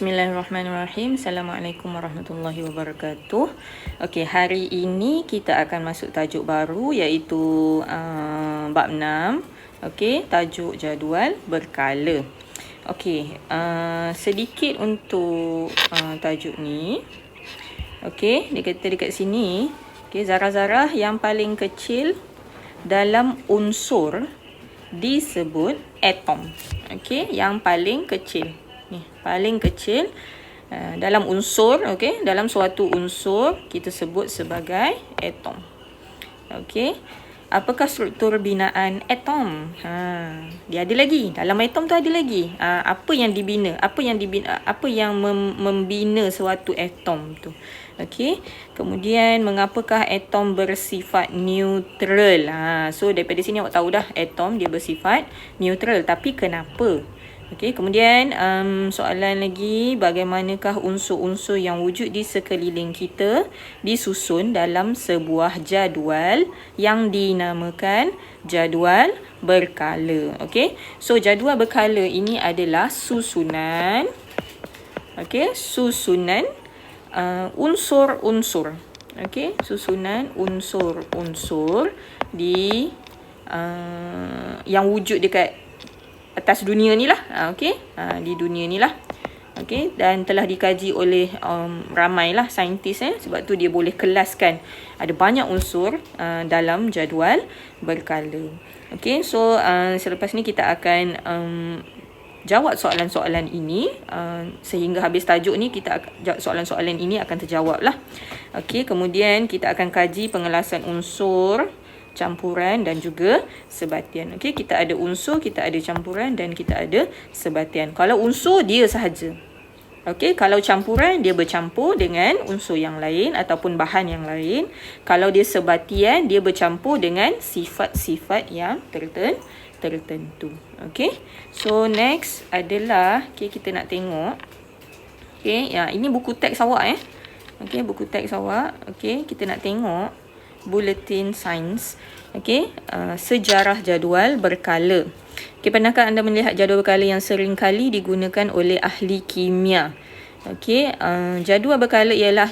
Bismillahirrahmanirrahim. Assalamualaikum warahmatullahi wabarakatuh. Okey, hari ini kita akan masuk tajuk baru iaitu bab 6. Okey, tajuk jadual berkala. Okey, sedikit untuk tajuk ni. Okey, dia kata dekat sini, okey, zarah-zarah yang paling kecil dalam unsur disebut atom. Okey, yang paling kecil. Ni, paling kecil dalam unsur, okey, dalam suatu unsur kita sebut sebagai atom. Okey. Apakah struktur binaan atom? Dia ada lagi. Dalam atom tu ada lagi. Apa yang dibina? Apa yang membina suatu atom tu? Okey. Kemudian mengapakah atom bersifat neutral? So daripada sini awak tahu dah atom dia bersifat neutral. Tapi kenapa? Okey, kemudian soalan lagi, bagaimanakah unsur-unsur yang wujud di sekeliling kita disusun dalam sebuah jadual yang dinamakan jadual berkala. Okey, so jadual berkala ini adalah susunan, okey, susunan unsur-unsur. Okey, susunan unsur-unsur di yang wujud dekat atas dunia ni lah. Okey, di dunia ni lah. Okey, dan telah dikaji oleh ramailah saintis, sebab tu dia boleh kelaskan ada banyak unsur dalam jadual berkala. Okey, so selepas ni kita akan jawab soalan-soalan ini sehingga habis tajuk ni soalan-soalan ini akan terjawab lah. Okey, kemudian kita akan kaji pengelasan unsur, campuran dan juga sebatian. Okey, kita ada unsur, kita ada campuran dan kita ada sebatian. Kalau unsur dia sahaja. Okey, kalau campuran dia bercampur dengan unsur yang lain ataupun bahan yang lain. Kalau dia sebatian dia bercampur dengan sifat-sifat yang tertentu. Okey. So next adalah kita nak tengok. Okey, ya, ini buku teks awak Okey, buku teks awak. Okey, kita nak tengok Bulletin Sains. Okey, sejarah jadual berkala. Okey, pernahkah anda melihat jadual berkala yang sering kali digunakan oleh ahli kimia? Okey, jadual berkala ialah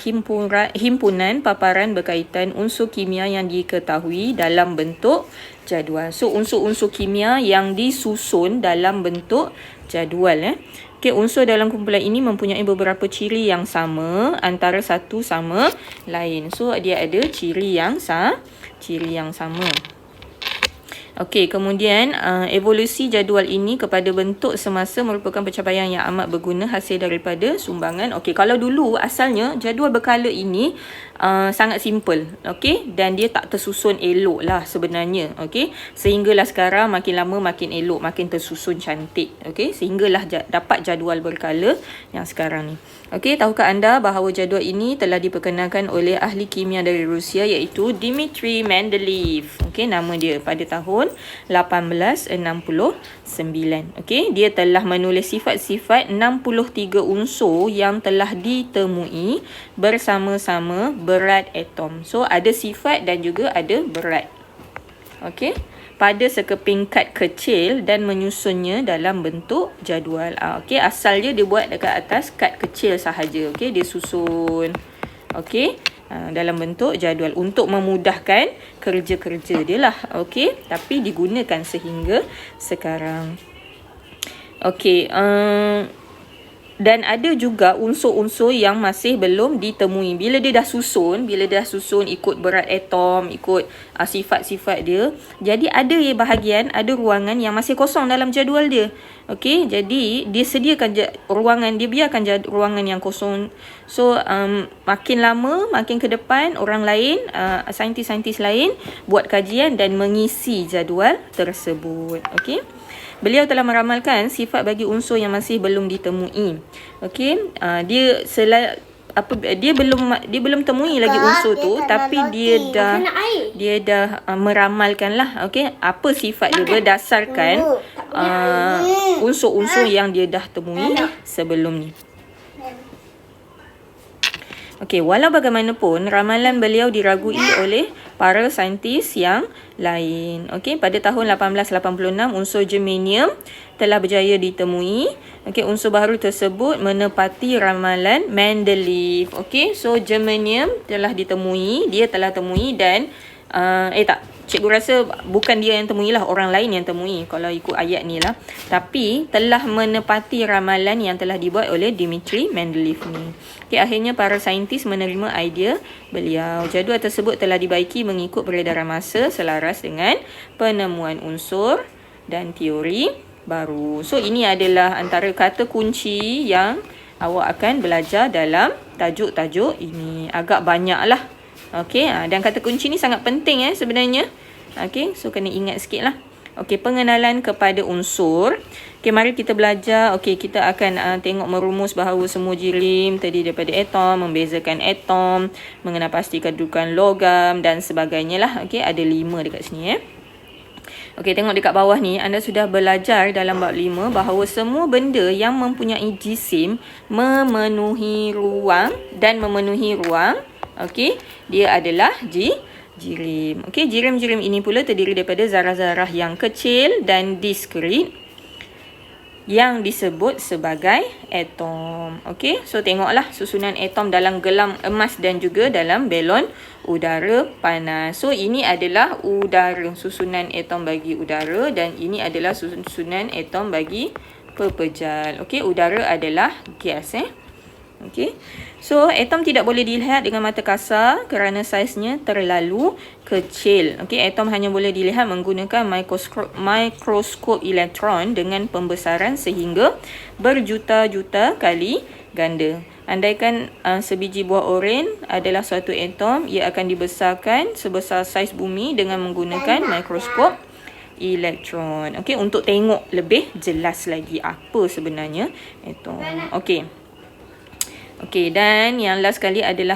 himpunan paparan berkaitan unsur kimia yang diketahui dalam bentuk jadual. So unsur-unsur kimia yang disusun dalam bentuk jadual. Okey, unsur dalam kumpulan ini mempunyai beberapa ciri yang sama antara satu sama lain. So dia ada ciri yang sama. Okey, kemudian evolusi jadual ini kepada bentuk semasa merupakan pencapaian yang amat berguna hasil daripada sumbangan. Okey, kalau dulu asalnya jadual berkala ini sangat simple, okey, dan dia tak tersusun elok lah sebenarnya, okey, sehinggalah sekarang makin lama makin elok, makin tersusun cantik, okey, sehinggalah dapat jadual berkala yang sekarang ni. Okey, tahukah anda bahawa jadual ini telah diperkenalkan oleh ahli kimia dari Rusia iaitu Dmitri Mendeleev. Okey, nama dia pada tahun 1869. Okey, dia telah menulis sifat-sifat 63 unsur yang telah ditemui bersama-sama berat atom. So ada sifat dan juga ada berat. Okey, pada sekeping kad kecil dan menyusunnya dalam bentuk jadual. Okey, asalnya dia buat dekat atas kad kecil sahaja. Okey, dia susun. Okey, dalam bentuk jadual untuk memudahkan kerja-kerja dia lah. Okey, tapi digunakan sehingga sekarang. Okey, dan ada juga unsur-unsur yang masih belum ditemui. Bila dah susun ikut berat atom, ikut sifat-sifat dia, jadi ada bahagian, ada ruangan yang masih kosong dalam jadual dia. Okey, jadi dia sediakan ruangan, dia biarkan ruangan yang kosong. So makin lama, makin ke depan, orang lain, saintis-saintis lain buat kajian dan mengisi jadual tersebut. Okey, beliau telah meramalkan sifat bagi unsur yang masih belum ditemui. Okey, dia belum temui lagi unsur tu, tapi dia dah meramalkan lah. Okey, apa sifat dia berdasarkan unsur-unsur yang dia dah temui sebelum ni. Okey, walau bagaimanapun ramalan beliau diragui oleh para saintis yang lain. Okey, pada tahun 1886 unsur germanium telah berjaya ditemui. Okey, unsur baru tersebut menepati ramalan Mendeleev. Okey, so germanium telah ditemui, dia telah temui dan cikgu rasa bukan dia yang temui lah, orang lain yang temui kalau ikut ayat ni lah. Tapi telah menepati ramalan yang telah dibuat oleh Dmitri Mendeleev ni. Okay, akhirnya para saintis menerima idea beliau. Jadual tersebut telah dibaiki mengikut peredaran masa selaras dengan penemuan unsur dan teori baru. So ini adalah antara kata kunci yang awak akan belajar dalam tajuk-tajuk ini. Agak banyak lah. Okey, dan kata kunci ni sangat penting sebenarnya. Okey, so kena ingat sikit lah. Okey, pengenalan kepada unsur. Okey, mari kita belajar. Okey, kita akan tengok merumus bahawa semua jirim terdiri daripada atom, membezakan atom, mengenal pasti kedudukan logam dan sebagainya lah. Okey, ada 5 dekat sini Okey, tengok dekat bawah ni, anda sudah belajar dalam bab 5 bahawa semua benda yang mempunyai jisim memenuhi ruang. Okey, dia adalah jirim. Okey, jirim-jirim ini pula terdiri daripada zarah-zarah yang kecil dan diskrit yang disebut sebagai atom. Okey, so tengoklah susunan atom dalam gelang emas dan juga dalam belon udara panas. So ini adalah udara, susunan atom bagi udara, dan ini adalah susunan atom bagi pepejal. Okey, udara adalah gas Okey. So atom tidak boleh dilihat dengan mata kasar kerana saiznya terlalu kecil. Okey, atom hanya boleh dilihat menggunakan mikroskop elektron dengan pembesaran sehingga berjuta-juta kali ganda. Andaikan sebiji buah oren adalah suatu atom, ia akan dibesarkan sebesar saiz bumi dengan menggunakan mikroskop elektron. Okey, untuk tengok lebih jelas lagi apa sebenarnya atom. Okey, dan yang last sekali adalah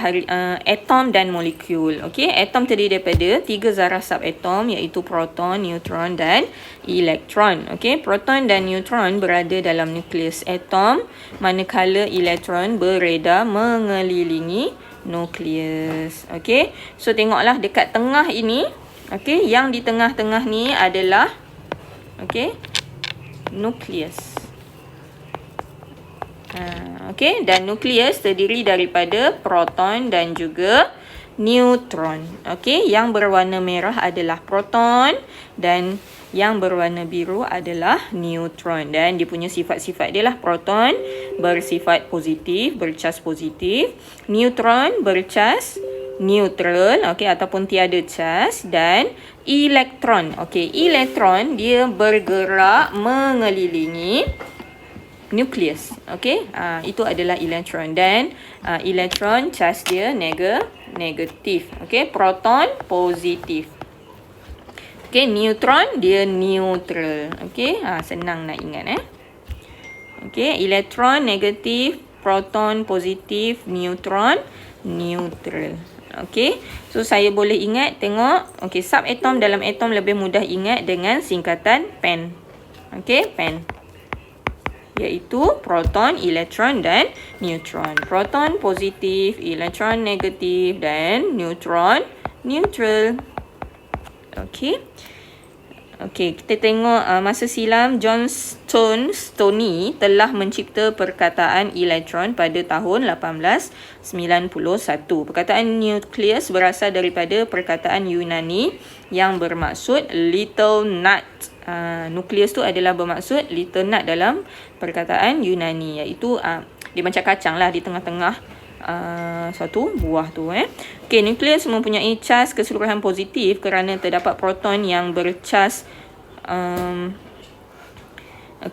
atom dan molekul. Okey, atom terdiri daripada 3 zarah subatom iaitu proton, neutron dan elektron. Okey, proton dan neutron berada dalam nukleus atom, manakala elektron beredar mengelilingi nukleus. Okey, so tengoklah dekat tengah ini. Okey, yang di tengah-tengah ni adalah nukleus. Okey, dan nukleus terdiri daripada proton dan juga neutron. Okey, yang berwarna merah adalah proton dan yang berwarna biru adalah neutron. Dan dia punya sifat-sifat dia lah. Proton bersifat positif, bercas positif. Neutron bercas neutral, ataupun tiada cas. Dan elektron, elektron dia bergerak mengelilingi nukleus. Itu adalah elektron. Dan elektron cas dia negatif. Proton positif. Neutron dia neutral. Senang nak ingat elektron negatif, proton positif, neutron neutral. So saya boleh ingat, tengok. Subatom dalam atom lebih mudah ingat dengan singkatan PEN. PEN, iaitu proton, elektron dan neutron. Proton positif, elektron negatif dan neutron neutral. Kita tengok masa silam John Stoney telah mencipta perkataan elektron pada tahun 1891. Perkataan nukleus berasal daripada perkataan Yunani yang bermaksud little nut. Nukleus tu adalah bermaksud little nut dalam perkataan Yunani, iaitu dia macam kacang lah di tengah-tengah suatu buah tu. Nukleus mempunyai cas keseluruhan positif kerana terdapat proton yang bercas.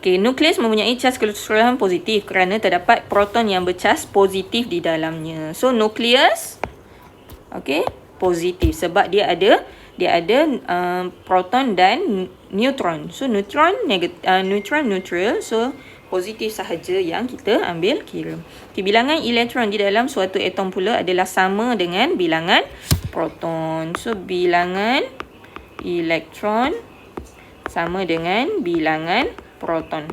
Nukleus mempunyai cas keseluruhan positif kerana terdapat proton yang bercas positif di dalamnya. So nukleus positif sebab dia ada proton dan neutron. So neutron neutral. So positif sahaja yang kita ambil kira. Bilangan elektron di dalam suatu atom pula adalah sama dengan bilangan proton. So bilangan elektron sama dengan bilangan proton.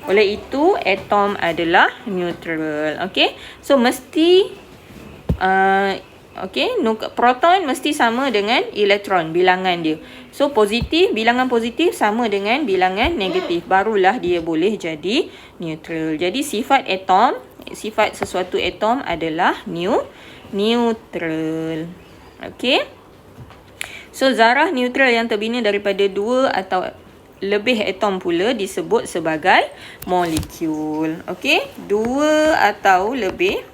Oleh itu atom adalah neutral. So mesti Okey, proton mesti sama dengan elektron, bilangan dia. So positif, bilangan positif sama dengan bilangan negatif. Barulah dia boleh jadi neutral. Jadi sifat atom, sifat sesuatu atom adalah neutral. Okey. So zarah neutral yang terbina daripada 2 atau lebih atom pula disebut sebagai molekul. Okey, 2 atau lebih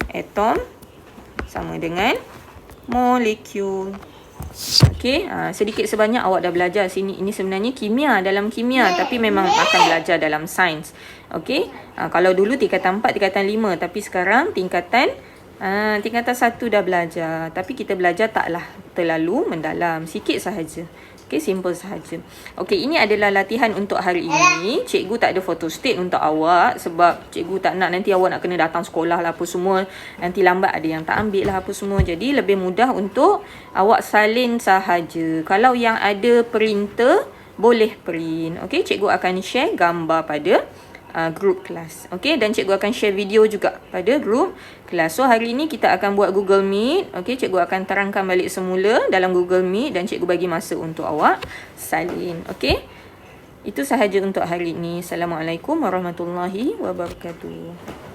atom sama dengan molekul. Okey, sedikit sebanyak awak dah belajar sini. Ini sebenarnya kimia, dalam kimia, tapi memang akan belajar dalam sains. Okey, kalau dulu tingkatan 4, tingkatan 5, tapi sekarang tingkatan 1 dah belajar. Tapi kita belajar taklah terlalu mendalam, sikit sahaja. Okey, simple sahaja. Okey, ini adalah latihan untuk hari ini. Cikgu tak ada photostat untuk awak sebab cikgu tak nak nanti awak nak kena datang sekolah lah apa semua. Nanti lambat ada yang tak ambil lah apa semua. Jadi lebih mudah untuk awak salin sahaja. Kalau yang ada printer, boleh print. Okey, cikgu akan share gambar pada group kelas. Okey, dan cikgu akan share video juga pada group kelas. So hari ini kita akan buat Google Meet. Okey, cikgu akan terangkan balik semula dalam Google Meet dan cikgu bagi masa untuk awak salin. Okey, itu sahaja untuk hari ini. Assalamualaikum warahmatullahi wabarakatuh.